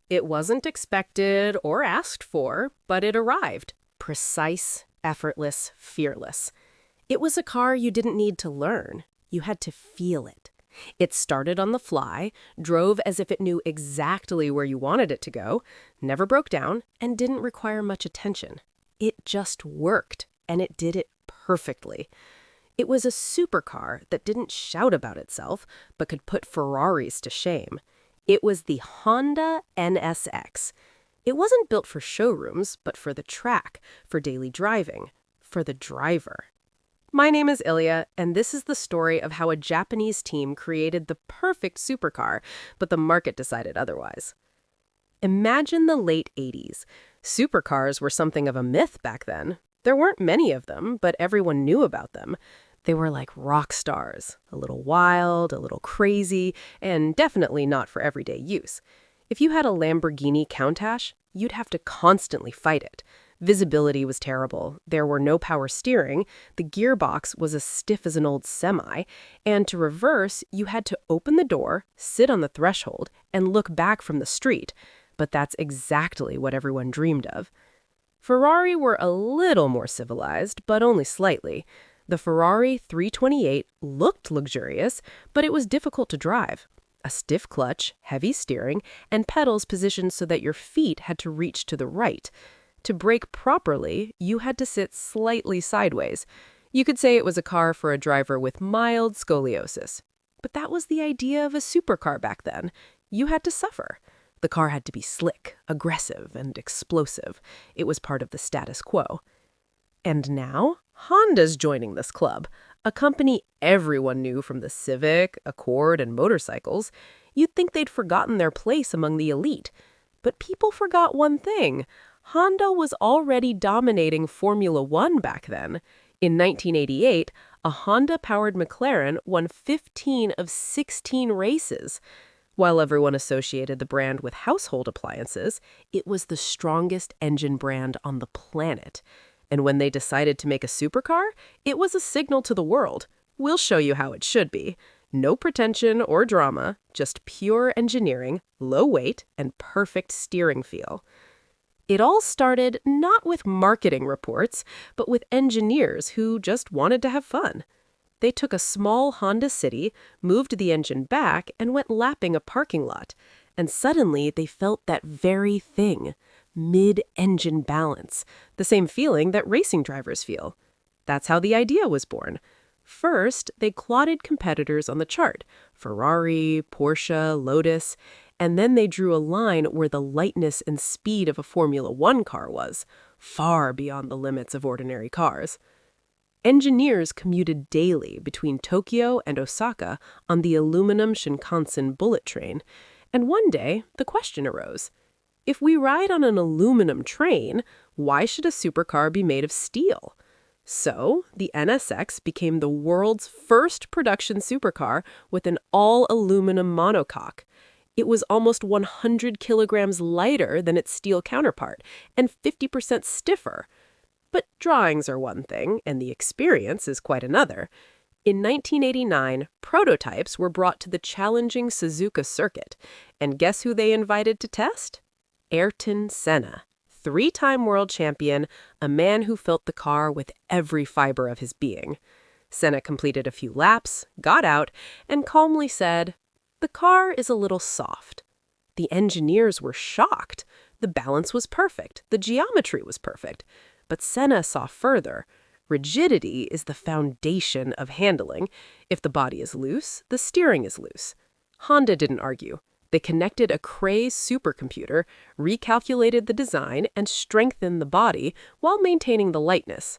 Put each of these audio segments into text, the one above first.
It wasn't expected or asked for, but it arrived. Precise, effortless, fearless. It was a car you didn't need to learn. You had to feel it. It started on the fly, drove as if it knew exactly where you wanted it to go, never broke down, and didn't require much attention. It just worked, and it did it perfectly. It was a supercar that didn't shout about itself, but could put Ferraris to shame. It was the Honda NSX. It wasn't built for showrooms, but for the track, for daily driving, for the driver. My name is Ilya, and this is the story of how a Japanese team created the perfect supercar, but the market decided otherwise. Imagine the late 80s. Supercars were something of a myth back then. There weren't many of them, but everyone knew about them. They were like rock stars, a little wild, a little crazy, and definitely not for everyday use. If you had a Lamborghini Countach, you'd have to constantly fight it. Visibility was terrible, there were no power steering, the gearbox was as stiff as an old semi, and to reverse, you had to open the door, sit on the threshold, and look back from the street. But that's exactly what everyone dreamed of. Ferrari were a little more civilized, but only slightly. The Ferrari 328 looked luxurious, but it was difficult to drive. A stiff clutch, heavy steering, and pedals positioned so that your feet had to reach to the right. To brake properly, you had to sit slightly sideways. You could say it was a car for a driver with mild scoliosis. But that was the idea of a supercar back then. You had to suffer. The car had to be slick, aggressive, and explosive. It was part of the status quo. And now, Honda's joining this club, a company everyone knew from the Civic, Accord, and motorcycles. You'd think they'd forgotten their place among the elite. But people forgot one thing. Honda was already dominating Formula One back then. In 1988, a Honda-powered McLaren won 15 of 16 races. While everyone associated the brand with household appliances, it was the strongest engine brand on the planet. And when they decided to make a supercar, it was a signal to the world. We'll show you how it should be. No pretension or drama, just pure engineering, low weight, and perfect steering feel. It all started not with marketing reports, but with engineers who just wanted to have fun. They took a small Honda City, moved the engine back, and went lapping a parking lot. And suddenly they felt that very thing, mid-engine balance, the same feeling that racing drivers feel. That's how the idea was born. First, they clotted competitors on the chart, Ferrari, Porsche, Lotus, and then they drew a line where the lightness and speed of a Formula One car was, far beyond the limits of ordinary cars. Engineers commuted daily between Tokyo and Osaka on the aluminum Shinkansen bullet train, and one day the question arose. If we ride on an aluminum train, why should a supercar be made of steel? So, the NSX became the world's first production supercar with an all-aluminum monocoque. It was almost 100 kilograms lighter than its steel counterpart and 50% stiffer. But drawings are one thing, and the experience is quite another. In 1989, prototypes were brought to the challenging Suzuka circuit, and guess who they invited to test? Ayrton Senna, three-time world champion, a man who felt the car with every fiber of his being. Senna completed a few laps, got out, and calmly said, "The car is a little soft." The engineers were shocked. The balance was perfect. The geometry was perfect. But Senna saw further. Rigidity is the foundation of handling. If the body is loose, the steering is loose. Honda didn't argue. They connected a Cray supercomputer, recalculated the design, and strengthened the body while maintaining the lightness.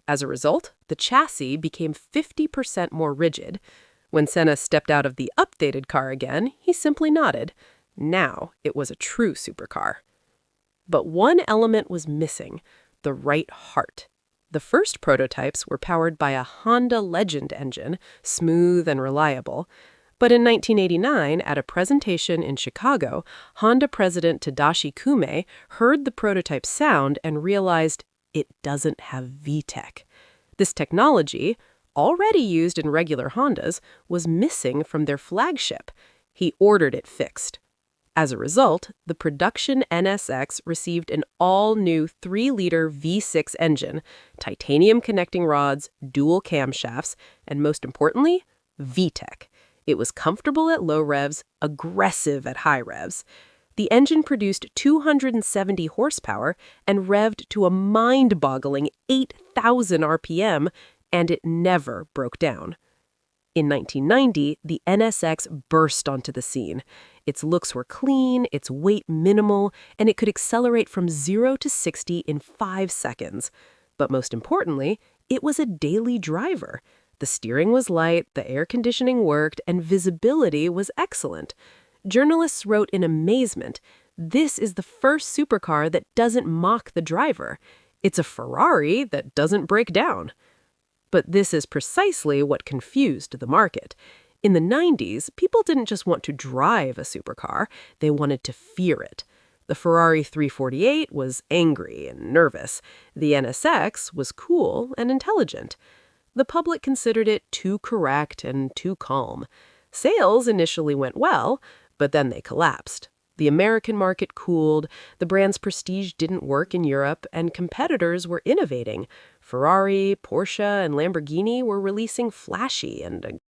As a result, the chassis became 50% more rigid. When Senna stepped out of the updated car again, he simply nodded. Now it was a true supercar. But one element was missing, the right heart. The first prototypes were powered by a Honda Legend engine, smooth and reliable. But in 1989, at a presentation in Chicago, Honda president Tadashi Kume heard the prototype sound and realized it doesn't have VTEC. This technology, already used in regular Hondas, was missing from their flagship. He ordered it fixed. As a result, the production NSX received an all-new 3-liter V6 engine, titanium connecting rods, dual camshafts, and most importantly, VTEC. It was comfortable at low revs, aggressive at high revs. The engine produced 270 horsepower and revved to a mind-boggling 8,000 RPM, and it never broke down. In 1990, the NSX burst onto the scene. Its looks were clean, its weight minimal, and it could accelerate from 0 to 60 in 5 seconds. But most importantly, it was a daily driver. The steering was light, the air conditioning worked, and visibility was excellent. Journalists wrote in amazement, "This is the first supercar that doesn't mock the driver. It's a Ferrari that doesn't break down." But this is precisely what confused the market. In the 90s, people didn't just want to drive a supercar, they wanted to fear it. The Ferrari 348 was angry and nervous. The NSX was cool and intelligent. The public considered it too correct and too calm. Sales initially went well, but then they collapsed. The American market cooled, the brand's prestige didn't work in Europe, and competitors were innovating. Ferrari, Porsche, and Lamborghini were releasing flashy and